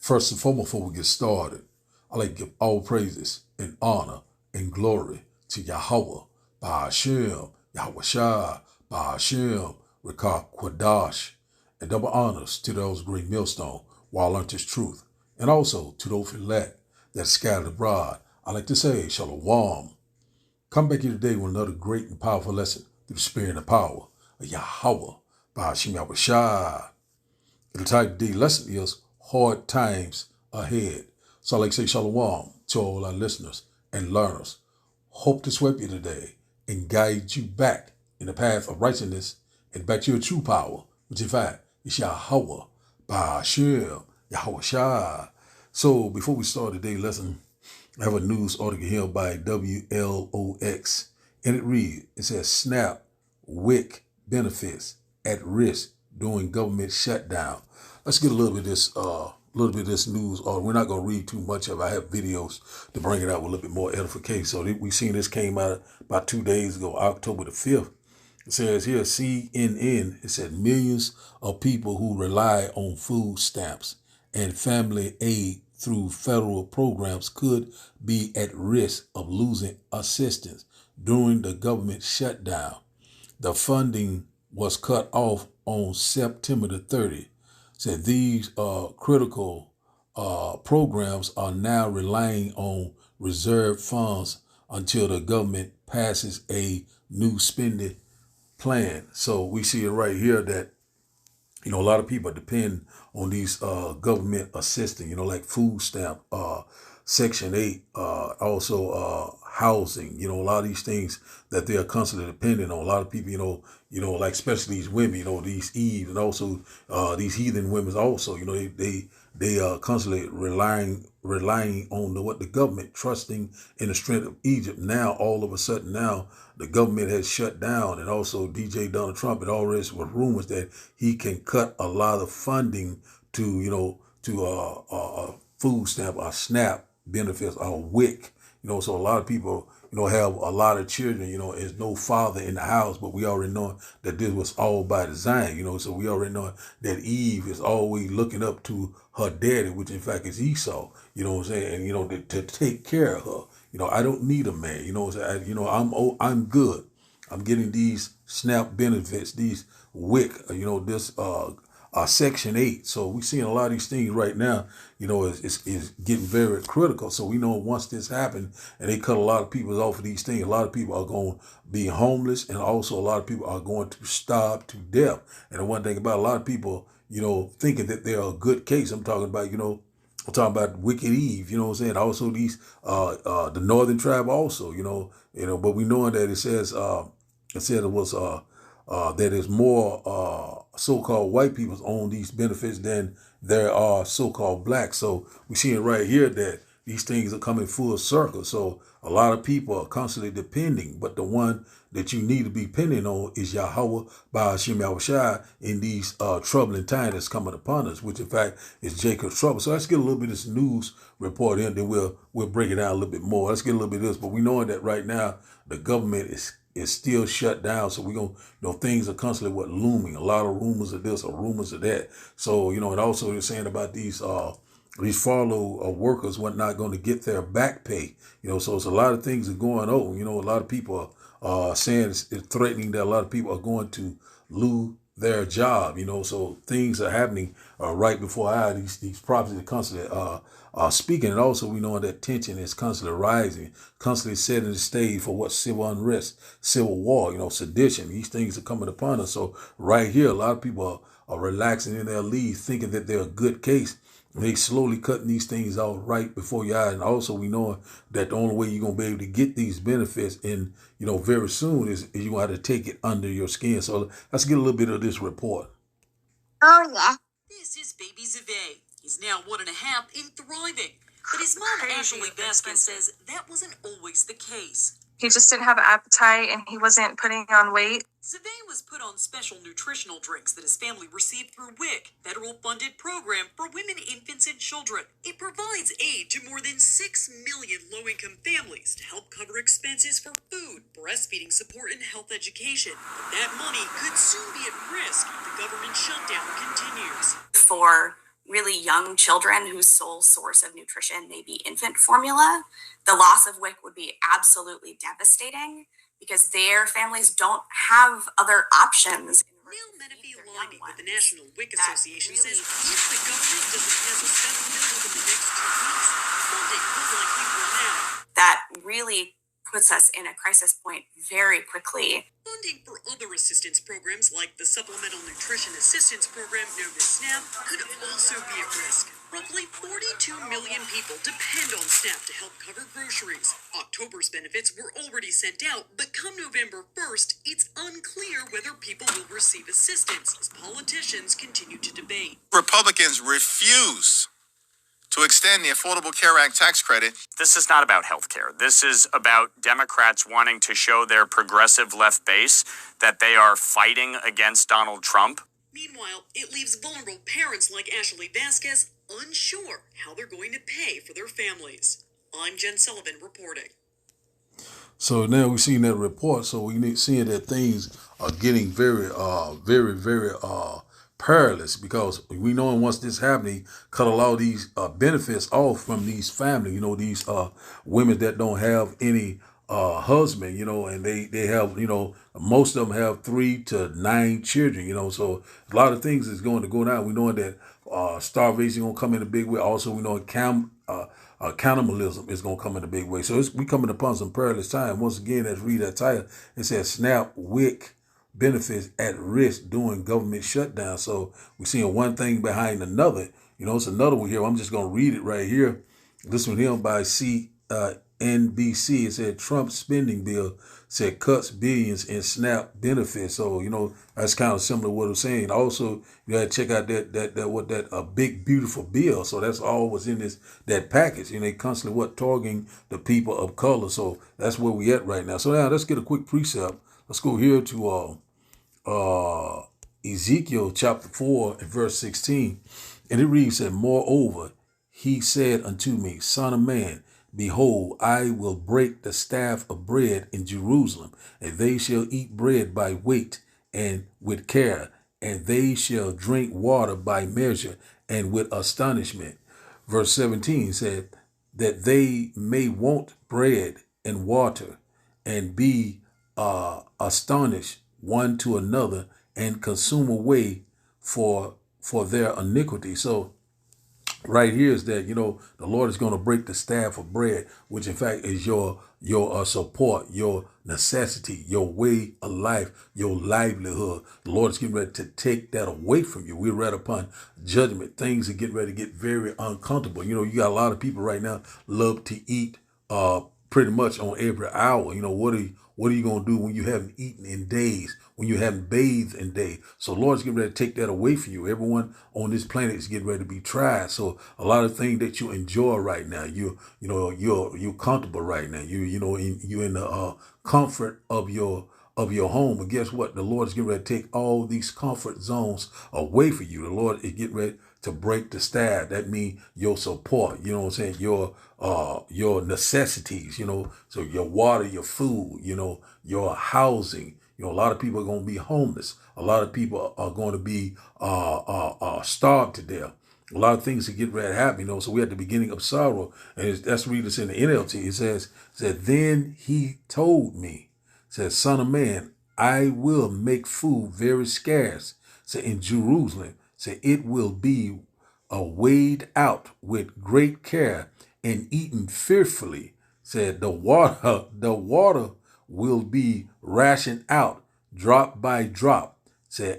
First and foremost, before we get started, I like to give all praises and honor and glory to Yahweh, Ba'ashem, Yahweh Shai, Ba'ashem, Rekah Kwadash, and double honors to those great millstone while learned his truth, and also to those elect that scattered abroad. I like to say, Shalom. Come back here today with another great and powerful lesson through the spirit and power of Yahweh, Ba'ashem, Yahweh Shai. The title of today's lesson is Hard Times Ahead. So I like to say shalom to all our listeners and learners. Hope to sweep you today and guide you back in the path of righteousness and back to your true power, which in fact is Yahweh, Ba'ashem, Yahweh Shai. So before we start today's lesson, I have a news article here by WLOX, and it says, SNAP WIC benefits at risk during government shutdown. Let's get a little bit of this news. We're not going to read too much of it. I have videos to bring it out with a little bit more edification. So we seen this came out about 2 days ago, October the 5th. It says here, CNN, it said millions of people who rely on food stamps and family aid through federal programs could be at risk of losing assistance during the government shutdown. The funding was cut off on September the 30th. Said these critical programs are now relying on reserve funds until the government passes a new spending plan. So we see it right here that, a lot of people depend on these government assistance, like food stamp, Section 8, also housing, a lot of these things that they are constantly dependent on. A lot of people, like especially these women, these Eve and also these heathen women also, they are constantly relying on what the government, trusting in the strength of Egypt. Now, all of a sudden now, the government has shut down, and also DJ Donald Trump, it already was rumors that he can cut a lot of funding to food stamp or SNAP benefits or WIC. So a lot of people, have a lot of children, there's no father in the house, but we already know that this was all by design, so we already know that Eve is always looking up to her daddy, which in fact is Esau, what I'm saying, and, to take care of her. I don't need a man, I'm good. I'm getting these SNAP benefits, these WIC, this Section 8. So we're seeing a lot of these things right now, is getting very critical. So we know once this happened and they cut a lot of people off of these things, a lot of people are going to be homeless, and also a lot of people are going to starve to death. And the one thing about a lot of people, thinking that they're a good case, I'm talking about Wicked Eve, what I'm saying? Also these, the Northern Tribe also, but we know that it says, it was, that is more so-called white people own these benefits than there are so-called blacks. So we see it right here that these things are coming full circle. So a lot of people are constantly depending, but the one that you need to be depending on is Yahweh, Ba'ashem, Yahweh Shai, in these troubling times that's coming upon us, which in fact is Jacob's trouble. So let's get a little bit of this news report in, then we'll break it down a little bit more. Let's get a little bit of this, but we know that right now the government is still shut down. So we're going to, things are constantly looming. A lot of rumors of this or rumors of that. So, and also they're saying about these furlough workers were not going to get their back pay. So it's a lot of things are going on. A lot of people are saying it's threatening that a lot of people are going to lose their job, so things are happening right before our eyes. These prophets are constantly speaking, and also we know that tension is constantly rising, constantly setting the stage for what civil unrest, civil war, sedition. These things are coming upon us. So right here, a lot of people are relaxing in their leaves, thinking that they're a good case. They slowly cutting these things out right before your eyes. And also we know that the only way you're going to be able to get these benefits in, very soon is you're going to have to take it under your skin. So let's get a little bit of this report. Oh, yeah. This is baby Zave. He's now 1.5 and thriving. But his mom, Ashley Vasquez, says that wasn't always the case. He just didn't have an appetite and he wasn't putting on weight. Zave was put on special nutritional drinks that his family received through WIC, federal-funded program for women, infants, and children. It provides aid to more than 6 million low-income families to help cover expenses for food, breastfeeding support, and health education. But that money could soon be at risk if the government shutdown continues. For really young children whose sole source of nutrition may be infant formula, the loss of WIC would be absolutely devastating because their families don't have other options. Neil Menifee, aligning with the National WIC Association, says if the government doesn't pass a spending bill within the next 2 weeks, funding will likely run out. That really puts us in a crisis point very quickly. Funding for other assistance programs like the Supplemental Nutrition Assistance Program known as SNAP could also be at risk. Roughly 42 million people depend on SNAP to help cover groceries. October's benefits were already sent out, but come November 1st, it's unclear whether people will receive assistance as politicians continue to debate. Republicans refuse to extend the Affordable Care Act tax credit. This is not about health care. This is about Democrats wanting to show their progressive left base that they are fighting against Donald Trump. Meanwhile, it leaves vulnerable parents like Ashley Vasquez unsure how they're going to pay for their families. I'm Jen Sullivan reporting. So now we've seen that report. So we seeing that things are getting very perilous, because we know once this happening, cut a lot of these benefits off from these families. These women that don't have any husband, and they have, most of them have 3 to 9 children, so a lot of things is going to go down. We know that starvation going to come in a big way. Also, we know cannibalism is going to come in a big way. So we coming upon some perilous time. Once again, let's read that title. It says SNAP WIC benefits at risk during government shutdown. So we're seeing one thing behind another. It's another one here. I'm just going to read it right here. This one here by NBC. It said Trump spending bill said cuts billions in SNAP benefits. So, that's kind of similar to what I'm saying. Also, you got to check out that big, beautiful bill. So that's all what's in that package. They constantly targeting the people of color. So that's where we at right now. So now let's get a quick precept. Let's go here to Ezekiel chapter 4 and verse 16. And it reads that, moreover, he said unto me, Son of man, behold, I will break the staff of bread in Jerusalem, and they shall eat bread by weight and with care, and they shall drink water by measure and with astonishment. Verse 17 said that they may want bread and water and be astonished one to another and consume away for their iniquity. So right here is that, the Lord is going to break the staff of bread, which in fact is your support, your necessity, your way of life, your livelihood. The Lord is getting ready to take that away from you. We're right upon judgment. Things are getting ready to get very uncomfortable. You got a lot of people right now love to eat pretty much on every hour. What are you going to do when you haven't eaten in days, when you haven't bathed in days? So the Lord's getting ready to take that away from you. Everyone on this planet is getting ready to be tried. So a lot of things that you enjoy right now, you're comfortable right now. You're in the comfort of your home. But guess what? The Lord is getting ready to take all these comfort zones away from you. The Lord is getting ready to break the staff. That means your support, your necessities, so your water, your food, your housing. A lot of people are going to be homeless. A lot of people are going to be starved to death. A lot of things are getting ready to happen, so we're at the beginning of sorrow. And that's reading this in the NLT. It says, then he told me, says, Son of man, I will make food very scarce. In Jerusalem, it will be weighed out with great care and eaten fearfully. The water will be rationed out drop by drop.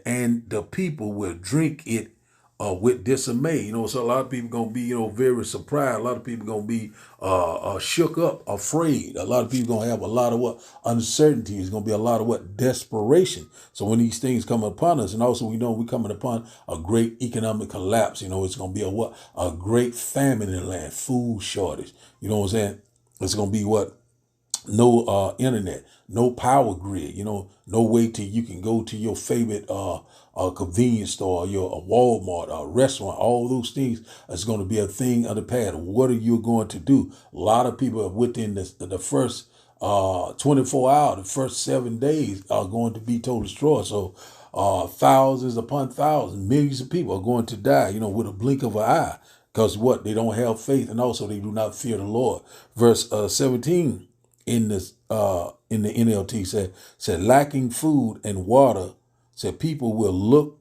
And the people will drink it with dismay. So a lot of people gonna be, very surprised. A lot of people gonna be shook up, afraid. A lot of people gonna have a lot of uncertainty. It's gonna be a lot of desperation. So when these things come upon us, and also we know we're coming upon a great economic collapse. It's gonna be a great famine in the land, food shortage. You know what I'm saying? It's gonna be no internet, no power grid, no way you can go to your favorite convenience store, your Walmart, restaurant. All those things is going to be a thing of the past. What are you going to do? A lot of people within the first 24 hours, the first 7 days are going to be totally destroyed. So thousands upon thousands, millions of people are going to die, with a blink of an eye. Because what? They don't have faith, and also they do not fear the Lord. Verse 17 in the NLT said lacking food and water, said people will look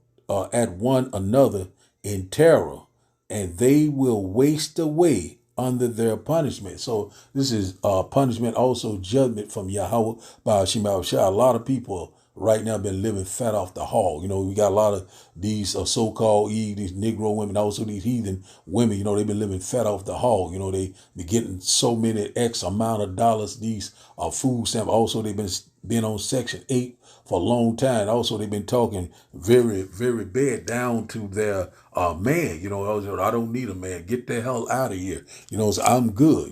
at one another in terror, and they will waste away under their punishment. So this is punishment, also judgment from Yahweh by Shema Shah. A lot of people right now been living fat off the hog. We got a lot of these so-called these Negro women, also these heathen women, they've been living fat off the hog. They be getting so many X amount of dollars, these food stamps. Also, they've been on Section 8 for a long time. Also, they've been talking very, very bad down to their man. I don't need a man. Get the hell out of here. So I'm good.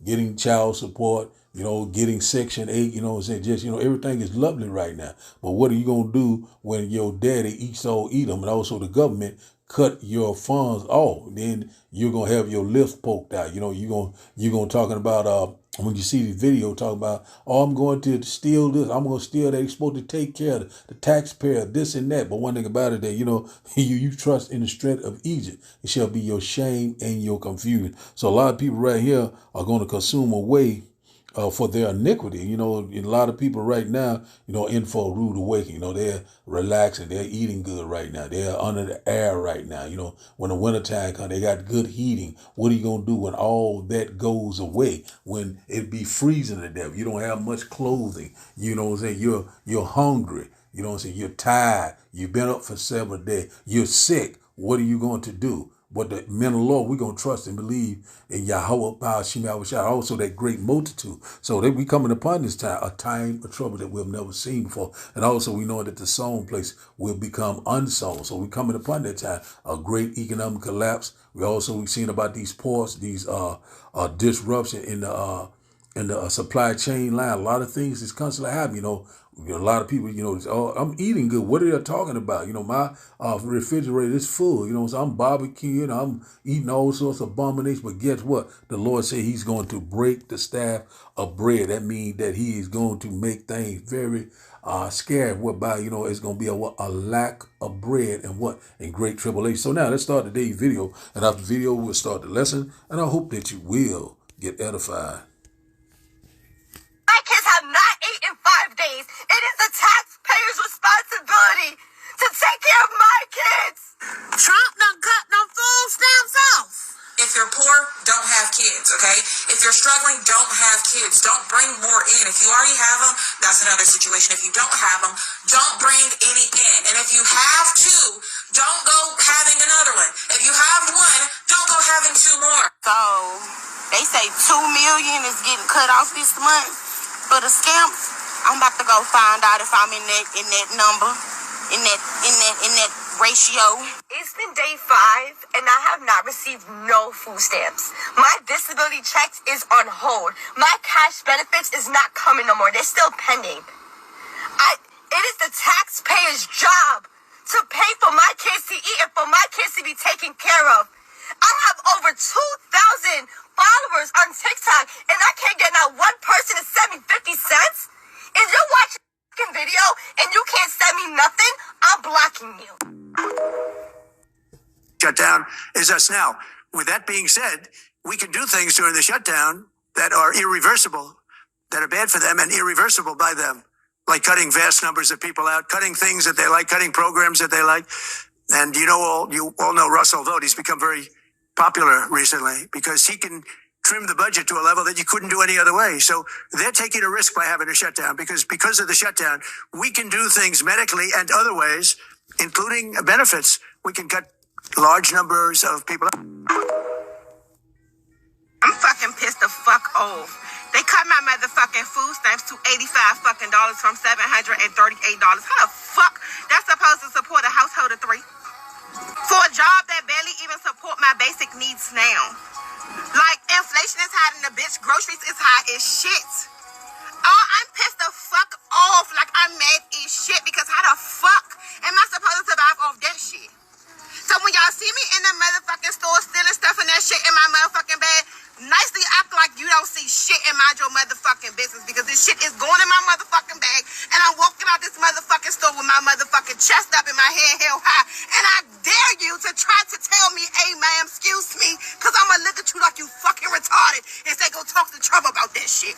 Getting child support, getting Section 8, everything is lovely right now. But what are you going to do when your daddy eats all Edom and also the government cut your funds off? Then you're going to have your lips poked out. You're going to talking about, when you see the video talking about, I'm going to steal this, I'm going to steal that. You're supposed to take care of the taxpayer, this and that. But one thing about it that, you trust in the strength of Egypt. It shall be your shame and your confusion. So a lot of people right here are going to consume away for their iniquity. A lot of people right now, in for a rude awakening. They're relaxing, they're eating good right now. They're under the air right now. When the wintertime comes, they got good heating. What are you going to do when all that goes away? When it be freezing to death, you don't have much clothing. You're hungry. You're tired. You've been up for several days. You're sick. What are you going to do? But the men of the Lord, we're going to trust and believe in Yahweh, Baal, Shema, Shah, also that great multitude. So they be coming upon this time, a time of trouble that we've never seen before. And also we know that the sown place will become unsown. So we're coming upon that time, a great economic collapse. We've seen about these ports, these disruption in the supply chain line. A lot of things is constantly happening, A lot of people, I'm eating good. What are they talking about? My refrigerator is full. So I'm barbecuing. I'm eating all sorts of abominations. But guess what? The Lord said he's going to break the staff of bread. That means that he is going to make things very scary, whereby, it's going to be a lack of bread and great tribulation. So now let's start today's video. And after the video, we'll start the lesson. And I hope that you will get edified. My kids have not eaten 5 days. It is the taxpayer's responsibility to take care of my kids. Trump done cut them food stamps off. If you're poor, don't have kids, okay? If you're struggling, don't have kids. Don't bring more in. If you already have them, that's another situation. If you don't have them, don't bring any in. And if you have two, don't go having another one. If you have one, don't go having two more. So they say 2 million is getting cut off this month for the scamps. I'm about to go find out if I'm in that number, in that ratio. It's been day 5 and I have not received no food stamps. My disability checks is on hold. My cash benefits is not coming no more. They're still pending. It is the taxpayer's job to pay for my kids to eat and for my kids to be taken care of. I have over 2,000 followers on TikTok and I can't get not one person to send me 50 cents. If you're watching a video and you can't send me nothing, I'm blocking you. Shutdown is us now. With that being said, we can do things during the shutdown that are irreversible, that are bad for them and irreversible by them, like cutting vast numbers of people out, cutting things that they like, cutting programs that they like. And you all know Russell Vought. He's become very popular recently because he can trim the budget to a level that you couldn't do any other way. So they're taking a risk by having a shutdown because of the shutdown, we can do things medically and other ways, including benefits. We can cut large numbers of people. I'm fucking pissed the fuck off. They cut my motherfucking food stamps to $85 fucking from $738. How the fuck that's supposed to support a household of 3? For a job that barely even support my basic needs now. Like, inflation is high and the bitch groceries is high as shit. Oh, I'm pissed the fuck off. Like, I'm mad as shit because how the fuck am I supposed to survive off that shit? So when y'all see me in the motherfucking store stealing stuff and that shit in my motherfucking bag, nicely act like you don't see shit and mind your motherfucking business because this shit is going in my motherfucking bag and I'm walking out this motherfucking store with my motherfucking chest keeping my head held high. And I dare you to try to tell me, hey, ma'am, excuse me, because I'm going to look at you like you fucking retarded and say go talk to Trump about that shit.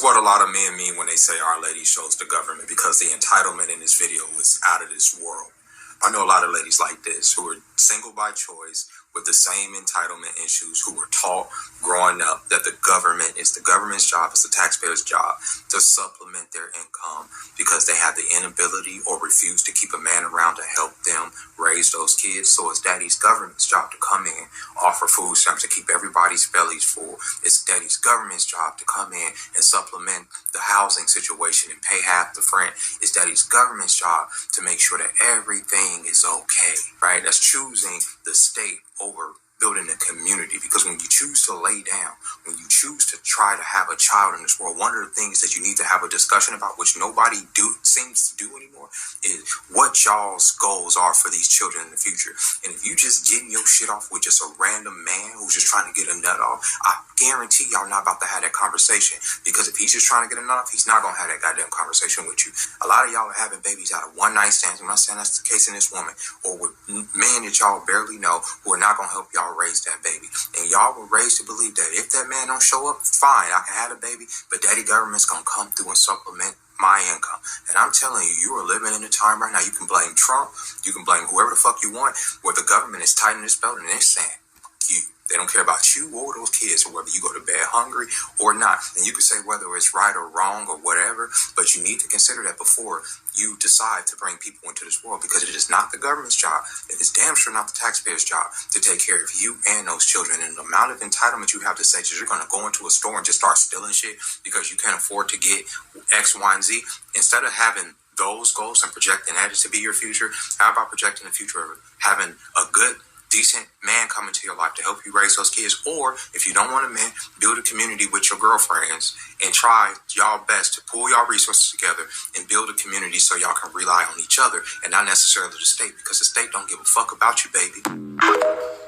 What a lot of men mean when they say Our Lady shows the government, because the entitlement in this video is out of this world. I know a lot of ladies like this who are single by choice with the same entitlement issues, who were taught growing up that the government is the government's job, it's the taxpayer's job to supplement their income because they have the inability or refuse to keep a man around to help them raise those kids. So it's daddy's government's job to come in, offer food stamps to keep everybody's bellies full. It's daddy's government's job to come in and supplement the housing situation and pay half the rent. It's daddy's government's job to make sure that everything is okay, right? That's choosing the state over building a community, because when you choose to lay down, when you choose to try to have a child in this world, one of the things that you need to have a discussion about, which nobody seems to do anymore, is what y'all's goals are for these children in the future. And if you just getting your shit off with just a random man who's just trying to get a nut off, I guarantee y'all not about to have that conversation, because if he's just trying to get a nut off, he's not going to have that goddamn conversation with you. A lot of y'all are having babies out of one night stands. I'm not saying that's the case in this woman, or with men that y'all barely know who are not going to help y'all raise that baby. And y'all were raised to believe that if that man don't show up, fine, I can have a baby, but daddy government's gonna come through and supplement my income. And I'm telling you, you are living in a time right now. You can blame Trump, you can blame whoever the fuck you want, where the government is tightening its belt and they're saying, you. They don't care about you or those kids, or whether you go to bed hungry or not. And you can say whether it's right or wrong or whatever, but you need to consider that before you decide to bring people into this world, because it is not the government's job. It is damn sure not the taxpayer's job to take care of you and those children. And the amount of entitlement you have to say that you're going to go into a store and just start stealing shit because you can't afford to get X, Y, and Z, instead of having those goals and projecting that to be your future, how about projecting the future of having a good, decent man come into your life to help you raise those kids? Or if you don't want a man, build a community with your girlfriends and try y'all best to pull y'all resources together and build a community so y'all can rely on each other and not necessarily the state, because the state don't give a fuck about you, baby.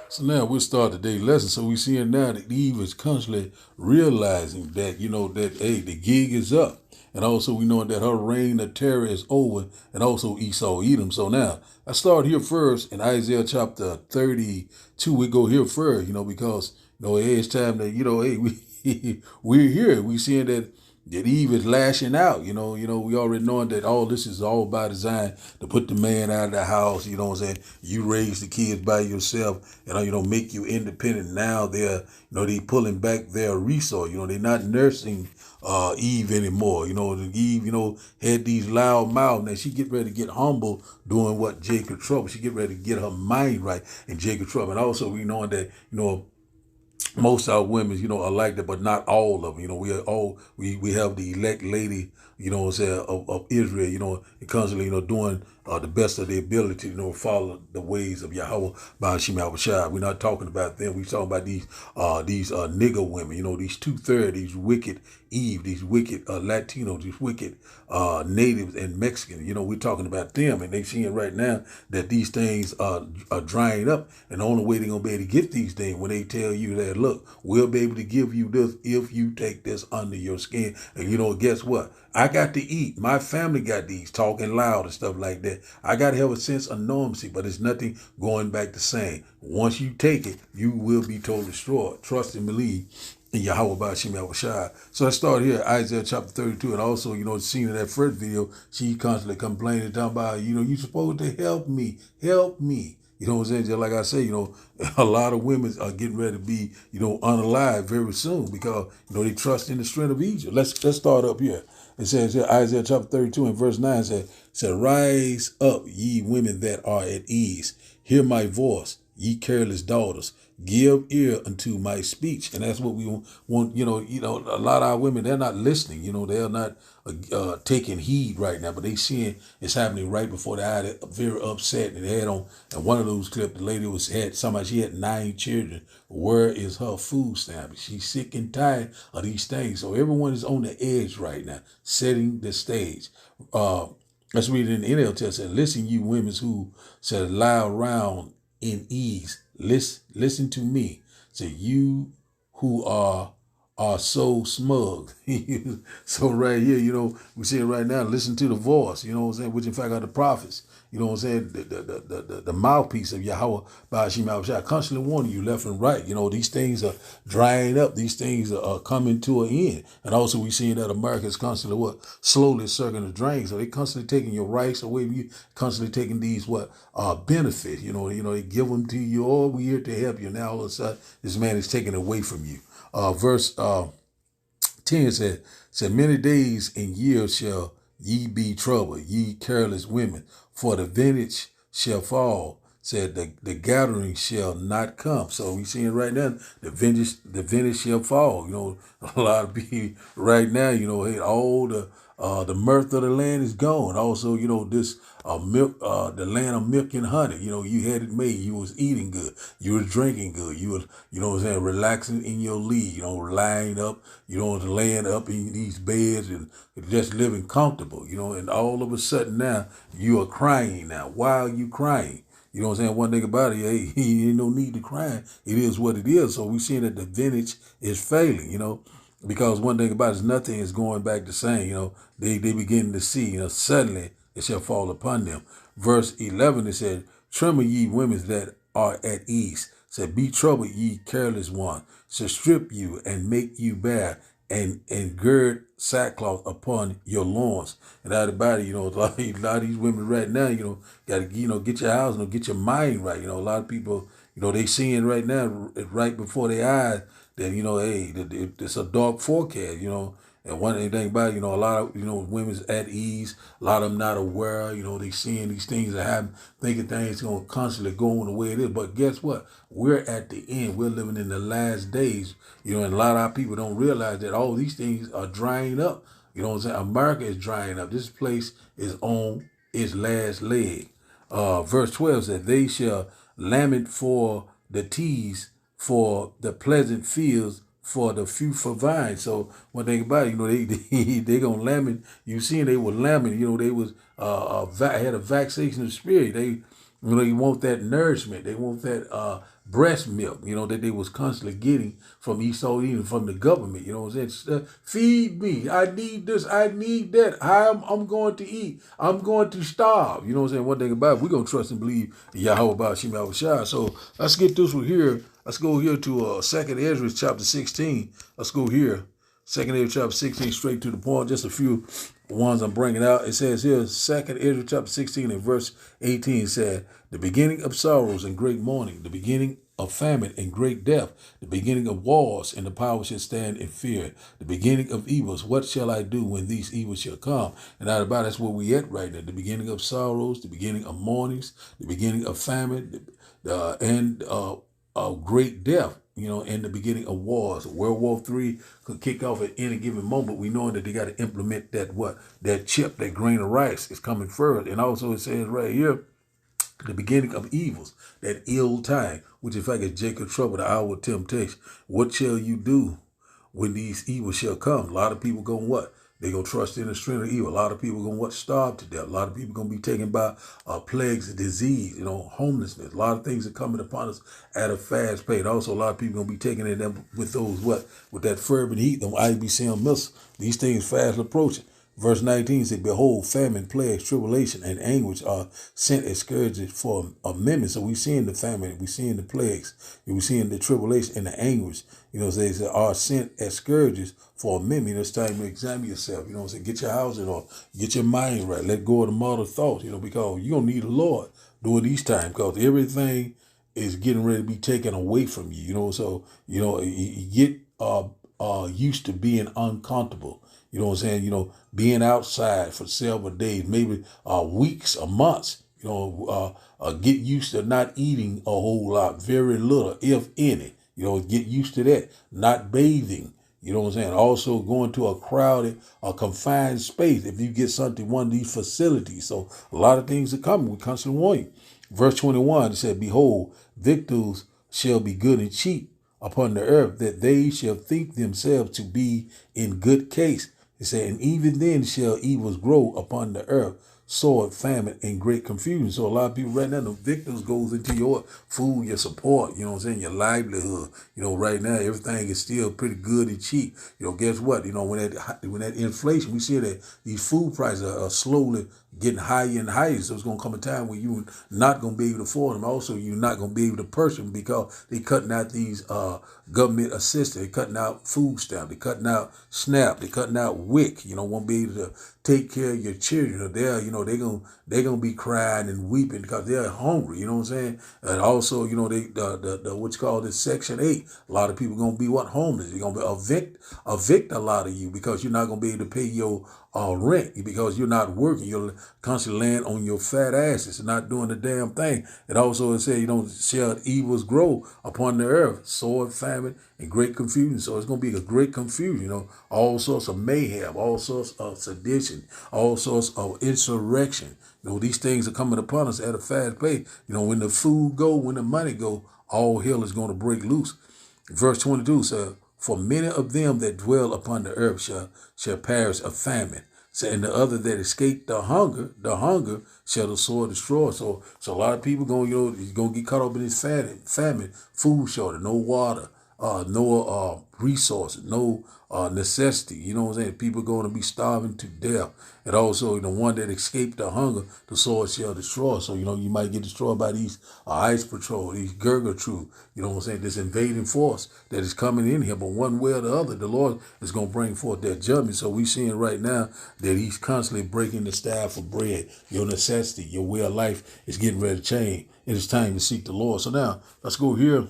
So now we'll start today's lesson. So we're seeing now that Eve is constantly realizing that, that, hey, the gig is up. And also we know that her reign of terror is over, and also Esau Edom. So now I start here first in Isaiah chapter 32. We go here first, because, it's time that, hey, we're here. We seeing that Eve is lashing out, we already know that all this is all by design to put the man out of the house, you raise the kids by yourself, and, make you independent. Now they're, they pulling back their resource, they're not nursing Eve anymore. Eve, had these loud mouths. Now she get ready to get humble doing what Jacob trouble. She get ready to get her mind right in Jacob trouble. And also we know that, most of our women, are like that, but not all of them. We are all, we have the elect lady, of Israel, and constantly, doing the best of their ability, follow the ways of Yahweh by Shem Yahushua. We're not talking about them. We're talking about these nigger women, these 2/3, these wicked Eve, these wicked Latinos, these wicked natives and Mexicans. We're talking about them, and they seeing right now that these things are drying up, and the only way they're gonna be able to get these things when they tell you that, look, we'll be able to give you this if you take this under your skin. And guess what? I got to eat. My family got these, talking loud and stuff like that. I got to have a sense of normalcy, but it's nothing going back the same. Once you take it, you will be totally destroyed. Trust and believe in Yahweh by Shem Yahushua. So let's start here, Isaiah chapter 32. And also, the scene in that first video, she constantly complaining, talking about, you supposed to help me. Help me. You know what I'm saying? Just like I say, a lot of women are getting ready to be, unalive very soon because, they trust in the strength of Egypt. Let's start up here. It says here, Isaiah chapter 32 and verse 9 said, rise up, ye women that are at ease. Hear my voice, ye careless daughters. Give ear unto my speech. And that's what we want. A lot of our women, they're not listening. They're not taking heed right now, but they seeing it's happening right before their eye. They're very upset. And they had on, and one of those clips, the lady she had 9 children. Where is her food stamp? She's sick and tired of these things. So everyone is on the edge right now, setting the stage. Let's read it in the NLT. It said, listen, you women who said lie around in ease. Listen to me. Say, you who are so smug. So right here, we see it right now. Listen to the voice, which in fact are the prophets. you know what I'm saying, the mouthpiece of Yahweh Ba'ashim Yahushua, constantly warning you left and right. You know, these things are drying up. These things are coming to an end. And also we seeing that America is constantly slowly circling the drain. So they constantly taking your rights away from you, constantly taking these benefits. You know, they give them to you. Oh, we're here to help you. Now all of a sudden this man is taken away from you. Verse 10 said, many days and years shall ye be troubled, ye careless women, for the vintage shall fall, said the gathering shall not come. So we seeing right now the vintage shall fall. You know, a lot of people right now, you know, hey, all the mirth of the land is gone. Also, you know, this milk, the land of milk and honey. You know, you had it made. You was eating good. You was drinking good. You was, you know what I'm saying, relaxing in your league. You know, lying up. You know, laying up in these beds and just living comfortable. You know, and all of a sudden now you are crying. Now, why are you crying? You know what I'm saying? One thing about it, hey, ain't no need to cry. It is what it is. So we seeing that the vintage is failing. You know. Because one thing about it is nothing is going back the same. You know, they begin to see, you know, suddenly it shall fall upon them. Verse 11, it said, tremble ye women that are at ease. Said, be troubled ye careless one. Shall strip you and make you bare and gird sackcloth upon your loins. And out about it, you know, a lot of these women right now, you know, got to, you know, get your house, you know, get your mind right. You know, a lot of people, you know, they seeing right now, right before their eyes, that, you know, hey, it's a dark forecast, you know. And one thing about it, you know, a lot of, you know, women's at ease, a lot of them not aware, you know, they seeing these things that happen, thinking things going to constantly go on the way it is. But guess what? We're at the end. We're living in the last days, you know, and a lot of our people don't realize that all these things are drying up. You know what I'm saying? America is drying up. This place is on its last leg. Verse 12 says, they shall lament for the teas, for the pleasant fields, for the fruitful vine. So one thing about it, you know, they gonna lament. You seen they were lamenting. You know, they was had a vexation of spirit. They, you know, they want that nourishment. They want that breast milk. You know, that they was constantly getting from Esau, even from the government. You know what I'm saying? Feed me. I need this. I need that. I'm going to eat. I'm going to starve. You know what I'm saying? One thing about it, we're gonna trust and believe Yahweh Ba'ashim Yahushua. So let's get this one here. Let's go here to 2nd Ezra chapter 16. Let's go here. 2nd Ezra chapter 16, straight to the point. Just a few ones I'm bringing out. It says here, 2nd Ezra chapter 16 and verse 18 said, the beginning of sorrows and great mourning, the beginning of famine and great death, the beginning of wars, and the power shall stand in fear, the beginning of evils. What shall I do when these evils shall come? And out about that's where we at right now. The beginning of sorrows, the beginning of mournings, the beginning of famine, and great death, you know, and the beginning of wars. World War III could kick off at any given moment. We know that they got to implement that chip, that grain of rice is coming first. And also it says right here, the beginning of evils, that ill time, which in fact is Jacob's trouble, the hour of temptation. What shall you do when these evils shall come? A lot of people going what? They gonna trust in the strength of evil. A lot of people gonna starve to death. A lot of people gonna be taken by plagues of disease, you know, homelessness. A lot of things are coming upon us at a fast pace. Also, a lot of people gonna be taken in them with those with that fervent heat, them IBCM missiles. These things fast approaching. Verse 19 said, behold, famine, plagues, tribulation, and anguish are sent as scourges for a memory. So we seeing the famine, we seeing the plagues, we seeing the tribulation and the anguish, you know, they are sent as scourges for a memory. It's time to examine yourself, you know what I'm saying? Get your house in order, get your mind right, let go of the mortal thoughts, you know, because you're going to need the Lord during these times, because everything is getting ready to be taken away from you, you know, so, you know, you get used to being uncomfortable. You know what I'm saying? You know, being outside for several days, maybe weeks or months, you know, get used to not eating a whole lot, very little, if any. You know, get used to that. Not bathing, you know what I'm saying? Also going to a crowded or confined space if you get something, one of these facilities. So a lot of things are coming. We constantly warn you. Verse 21, it said, behold, victuals shall be good and cheap upon the earth, that they shall think themselves to be in good case. He said, and even then shall evils grow upon the earth, sword, famine, and great confusion. So a lot of people right now, the victims goes into your food, your support, you know what I'm saying, your livelihood. You know, right now, everything is still pretty good and cheap. You know, guess what? You know, when that inflation, we see that these food prices are slowly getting higher and higher. So it's going to come a time when you're not going to be able to afford them. Also, you're not going to be able to purchase them because they're cutting out these government assistance. They're cutting out food stamp. They're cutting out SNAP. They're cutting out WIC. Won't be able to take care of your children. They're gonna be crying and weeping because they're hungry. You know what I'm saying? And also, the what's called this Section 8. A lot of people gonna be homeless. You're gonna be evict a lot of you because you're not gonna be able to pay your rent because you're not working. You're constantly laying on your fat asses and not doing the damn thing. And also it said, shall evils grow upon the earth, sword, famine, and great confusion. So it's going to be a great confusion, all sorts of mayhem, all sorts of sedition, all sorts of insurrection. These things are coming upon us at a fast pace. When the food go, when the money go, all hell is going to break loose. Verse 22 says, for many of them that dwell upon the earth shall perish of famine. So, and the other that escape the hunger shall the sword destroy. So a lot of people gonna get caught up in this famine, food shortage, no water, no resources, no necessity. You know what I'm saying? People going to be starving to death. And also, the one that escaped the hunger, the sword shall destroy. So, you might get destroyed by these ICE patrol, these Gurga troop, this invading force that is coming in here. But one way or the other, the Lord is going to bring forth that judgment. So we seeing right now that he's constantly breaking the staff of bread. Your necessity, your way of life is getting ready to change. It is time to seek the Lord. So now, let's go here.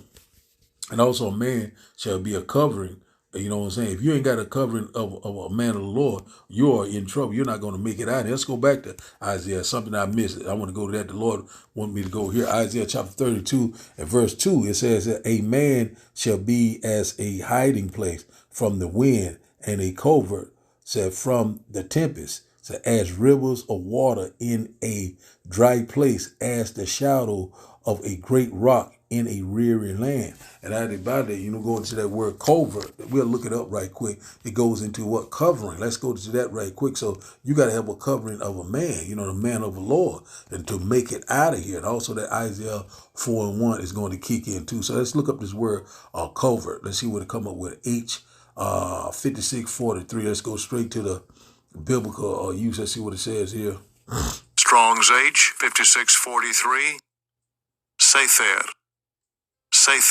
And also a man shall be a covering. You know what I'm saying? If you ain't got a covering of a man of the Lord, you are in trouble. You're not going to make it out. Let's go back to Isaiah. Something I missed. I want to go to that. The Lord want me to go here. Isaiah chapter 32 and verse 2. It says that a man shall be as a hiding place from the wind and a covert, said from the tempest. So as rivers of water in a dry place, as the shadow of a great rock in a weary land. And out about that, go into that word covert. We'll look it up right quick. It goes into what? Covering. Let's go to that right quick. So you got to have a covering of a man, the man of the Lord, and to make it out of here. And also that Isaiah 4:1 is going to kick in too. So let's look up this word covert. Let's see what it come up with. H 5643. Let's go straight to the biblical use. Let's see what it says here. Strong's H 5643. Sather. It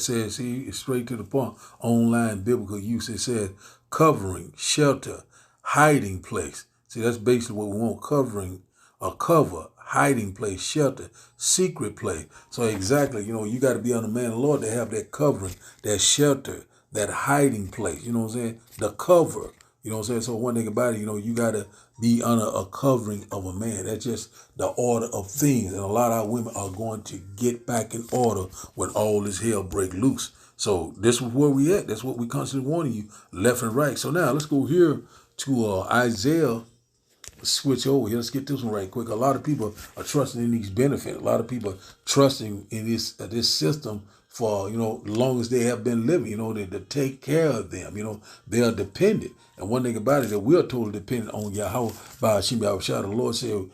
says, it's straight to the point. Online biblical use. It says covering, shelter, hiding place. See, that's basically what we want. Covering, a cover, hiding place, shelter, secret place. So exactly, you got to be on the man of the Lord to have that covering, that shelter, that hiding place. You know what I'm saying? The cover. You know what I'm saying? So one thing about it, you got to be under a covering of a man. That's just the order of things. And a lot of our women are going to get back in order when all this hell break loose. So this is where we at. That's what we constantly warning you, left and right. So now let's go here to Isaiah. Switch over here. Let's get this one right quick. A lot of people are trusting in these benefits. A lot of people are trusting in this system for, the longest they have been living, to take care of them. They are dependent. And one thing about it, that we are totally dependent on Yahweh by Hashem Yahushua. The Lord said,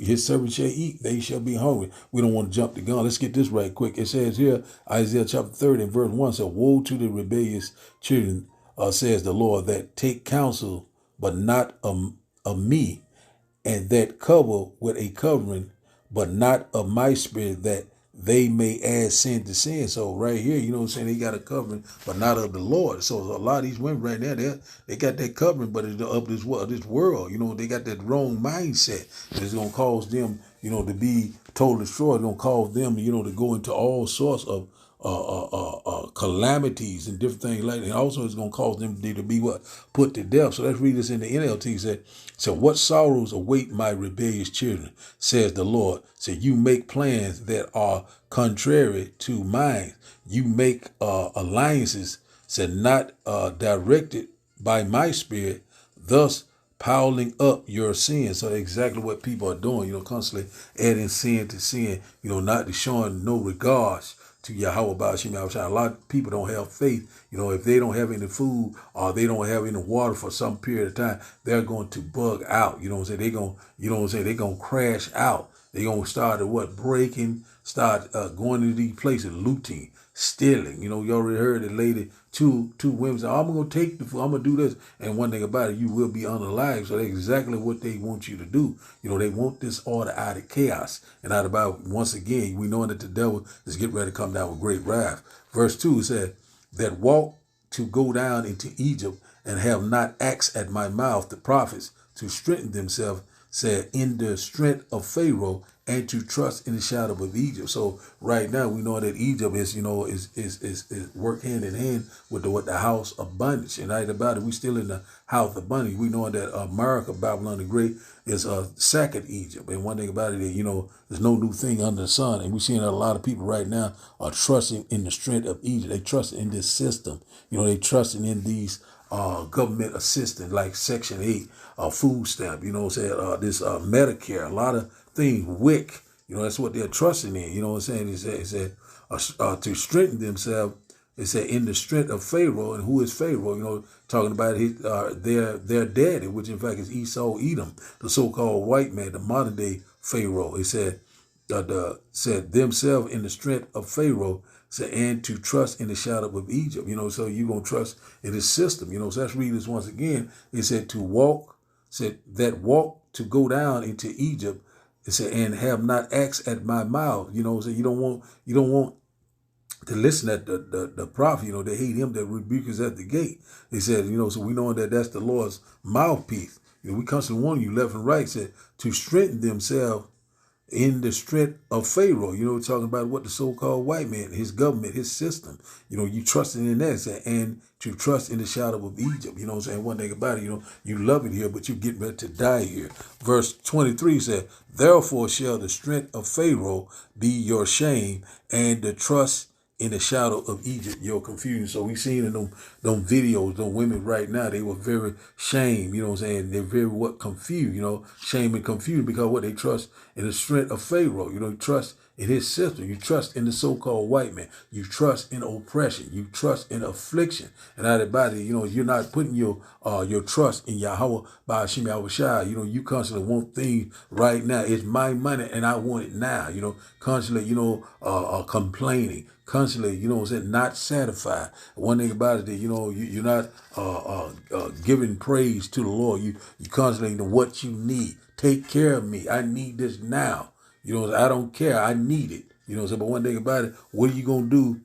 his servants shall eat, they shall be hungry. We don't want to jump the gun. Let's get this right quick. It says here, Isaiah chapter 30 and verse 1 says, woe to the rebellious children, says the Lord, that take counsel, but not of me, and that cover with a covering, but not of my spirit, that they may add sin to sin. So right here, you know what I'm saying? They got a covering, but not of the Lord. So a lot of these women right now, they got that covering, but it's of this world. They got that wrong mindset. And it's going to cause them, to be totally destroyed. It's going to cause them, to go into all sorts of calamities and different things like that. And also it's going to cause them to be put to death. So let's read this in the NLT. So what sorrows await my rebellious children, says the Lord. So you make plans that are contrary to mine. You make alliances, not directed by my spirit, thus piling up your sin. So exactly what people are doing, constantly adding sin to sin, not showing no regards to Yahweh Ba'ashim Yahushua. A lot of people don't have faith. If they don't have any food or they don't have any water for some period of time, they're going to bug out. They're going to crash out. They're going to start breaking, start going to these places, looting, stealing. You know, you already heard the lady, two women say, I'm going to take the food, I'm going to do this. And one thing about it, you will be unalive. So that's exactly what they want you to do. You know, they want this order out of chaos. And out about, once again, we know that the devil is getting ready to come down with great wrath. Verse 2 said, that walk to go down into Egypt and have not axe at my mouth, the prophets, to strengthen themselves, said, in the strength of Pharaoh, and to trust in the shadow of Egypt. So right now we know that Egypt is, you know, is work hand in hand with the house of bondage. And right about it, we still in the house of bondage. We know that America, Babylon the Great, is a second Egypt. And one thing about it is, you know, there's no new thing under the sun. And we're seeing that a lot of people right now are trusting in the strength of Egypt. They trust in this system. You know, they trusting in these government assistance like Section 8, food stamp, you know what I'm saying, this Medicare, a lot of things, WIC, you know, that's what they're trusting in, you know what I'm saying, it said to strengthen themselves, it said in the strength of Pharaoh. And who is Pharaoh? You know, talking about their daddy, which in fact is Esau, Edom, the so-called white man, the modern day Pharaoh. It said, said themselves in the strength of Pharaoh, said, and to trust in the shadow of Egypt. You know, so you're going to trust in this system. You know, so let's read this once again. It said to walk, said that walk to go down into Egypt. It said, and have not axe at my mouth. You know, so you don't want to listen at the prophet. You know, they hate him that rebukes at the gate. They said, you know, so we know that that's the Lord's mouthpiece. You know, we constantly warn you left and right, said to strengthen themselves in the strength of Pharaoh. You know, talking about what the so-called white man, his government, his system, you know, you trusting in that, and to trust in the shadow of Egypt. You know what I'm saying? One thing about it, you know, you love it here, but you get ready to die here. Verse 23 said, therefore shall the strength of Pharaoh be your shame, and the trust in the shadow of Egypt, your confusion. So we seen in them videos, them women right now, they were very shamed, you know what I'm saying? They're very confused, you know, shame and confusion, because what they trust in the strength of Pharaoh, you know, you trust in his system, you trust in the so-called white man, you trust in oppression, you trust in affliction. And out of body, you know, you're not putting your trust in Yahweh by Hashem Yahushua. You know, you constantly want things right now. It's my money and I want it now. You know, constantly, you know, complaining, constantly, you know what I'm saying, not satisfied. One thing about it is, you know, you're not giving praise to the Lord. You constantly know what you need. Take care of me. I need this now. You know, I don't care. I need it. You know what I'm saying? But one thing about it, what are you going to do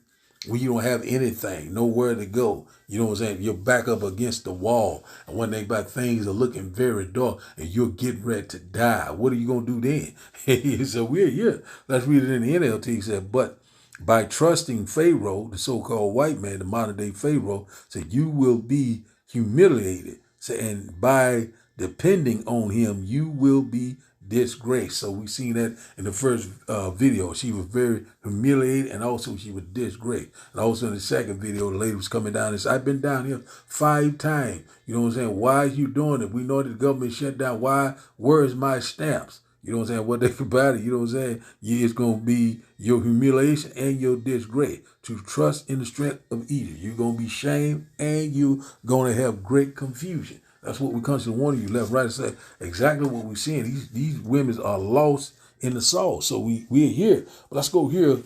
when you don't have anything, nowhere to go? You know what I'm saying? You're back up against the wall. And one thing about things are looking very dark and you're getting ready to die. What are you going to do then? So we're here. Let's read it in the NLT. He said, but by trusting Pharaoh, the so-called white man, the modern day Pharaoh, said you will be humiliated. And by depending on him, you will be disgraced. So we seen that in the first video. She was very humiliated, and also she was disgraced. And also in the second video, the lady was coming down and said, I've been down here 5 times. You know what I'm saying? Why are you doing it? We know that the government shut down. Why? Where's my stamps? You know what I'm saying? What they about it, you know what I'm saying? It's going to be your humiliation and your disgrace. To trust in the strength of Egypt. You're going to be shamed and you're going to have great confusion. That's what we constantly warning you, left, right, and say exactly what we're seeing. These women are lost in the sauce. So we're here. But let's go to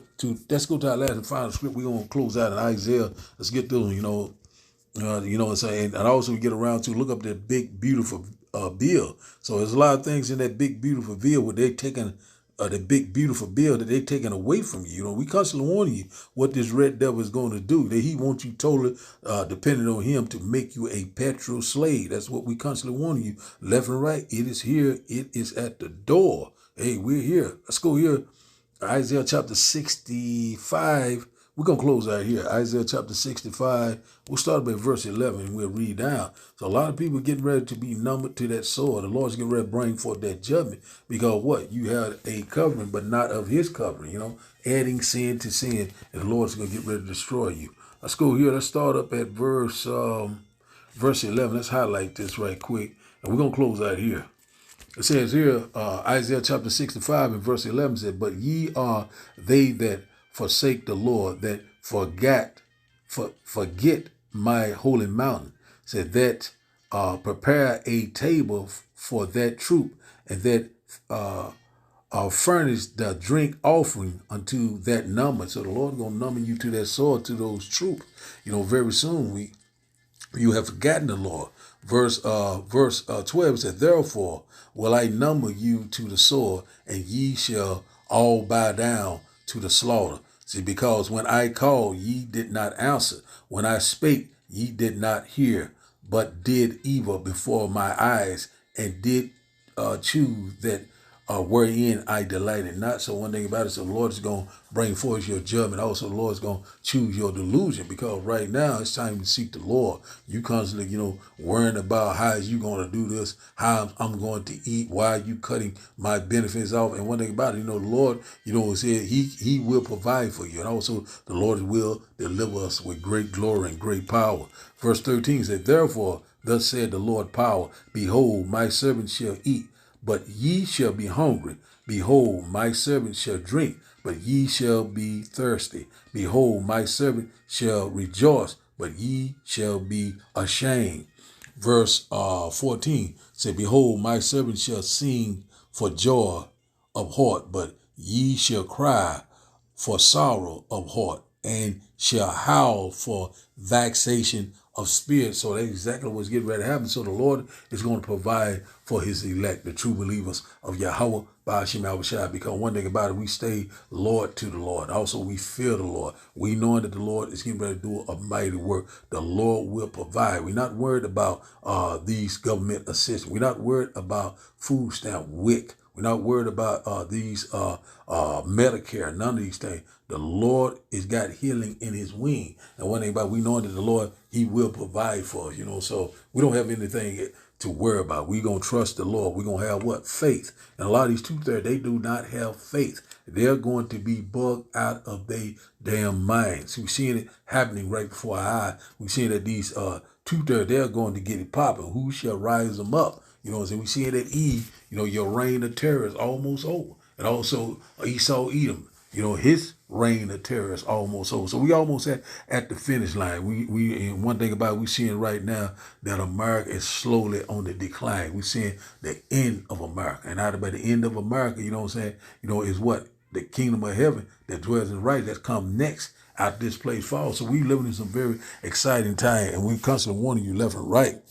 our last and final script. We're going to close out in Isaiah. Let's get through, you know what I'm saying? And also we get around to look up that big, beautiful bill. So there's a lot of things in that big, beautiful bill where they're taking the big, beautiful bill that they're taking away from you. You know, we constantly warning you what this red devil is going to do. That he wants you totally dependent on him to make you a petrol slave. That's what we constantly warning you, left and right. It is here. It is at the door. Hey, we're here. Let's go here. Isaiah chapter 65. We're going to close out here. Isaiah chapter 65. We'll start by verse 11 and we'll read down. So a lot of people getting ready to be numbered to that sword. The Lord's getting ready to bring forth that judgment because what? You had a covering, but not of his covering, you know, adding sin to sin. And the Lord's going to get ready to destroy you. Let's go here. Let's start up at verse 11. Let's highlight this right quick. And we're going to close out here. It says here, Isaiah chapter 65 and verse 11 said, but ye are they that forsake the Lord, that forget my holy mountain, said that prepare a table for that troop, and that furnish the drink offering unto that number. So the Lord gonna number you to that sword, to those troops. Very soon you have forgotten the Lord. Verse 12 said, therefore will I number you to the sword, and ye shall all bow down to the slaughter. See, because when I called, ye did not answer. When I spake, ye did not hear, but did evil before my eyes, and did choose that wherein I delighted not. So one thing about it, so the Lord is going to bring forth your judgment. Also, the Lord is going to choose your delusion, because right now it's time to seek the Lord. You constantly, worrying about how is you going to do this, how I'm going to eat, why are you cutting my benefits off? And one thing about it, the Lord, said he will provide for you. And also the Lord will deliver us with great glory and great power. Verse 13 said, therefore, thus said the Lord power, behold, my servant shall eat, but ye shall be hungry. Behold, my servant shall drink, but ye shall be thirsty. Behold, my servant shall rejoice, but ye shall be ashamed. Verse 14 said, behold, my servant shall sing for joy of heart, but ye shall cry for sorrow of heart, and shall howl for vexation of spirit. So that's exactly what's getting ready to happen. So the Lord is going to provide for his elect, the true believers of Yahweh Ba'ashim Yahushua. Because one thing about it, we stay Lord to the Lord. Also, we fear the Lord. We know that the Lord is getting ready to do a mighty work. The Lord will provide. We're not worried about these government assistance. We're not worried about food stamp, WIC. We're not worried about these Medicare, none of these things. The Lord has got healing in his wing. And one thing about it, we know that the Lord, he will provide for us, so we don't have anything to worry about. We're going to trust the Lord. We're going to have what? Faith. And a lot of these two-thirds, they do not have faith. They're going to be bugged out of their damn minds. We're seeing it happening right before our eyes. We're seeing that these two-thirds, they're going to get it popping. Who shall rise them up? We see it at Eve, your reign of terror is almost over. And also Esau Edom, his reign of terror is almost over. So we almost at the finish line. We and one thing about it, we're seeing right now that America is slowly on the decline. We're seeing the end of America. And out by the end of America, is what? The kingdom of heaven that dwells in right that's come next out this place falls. So we living in some very exciting time, and we constantly warning you left and right.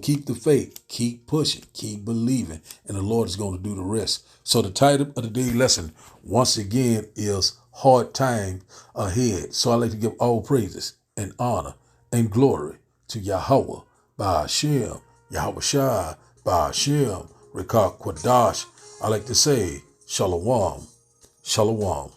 Keep the faith, keep pushing, keep believing, and the Lord is going to do the rest. So the title of the day lesson, once again, is Hard Time Ahead. So I'd like to give all praises and honor and glory to Yahweh, Ba'ashim, Yahushua, Ba'ashim, Rekah Kwadash. I like to say, Shalom, Shalom.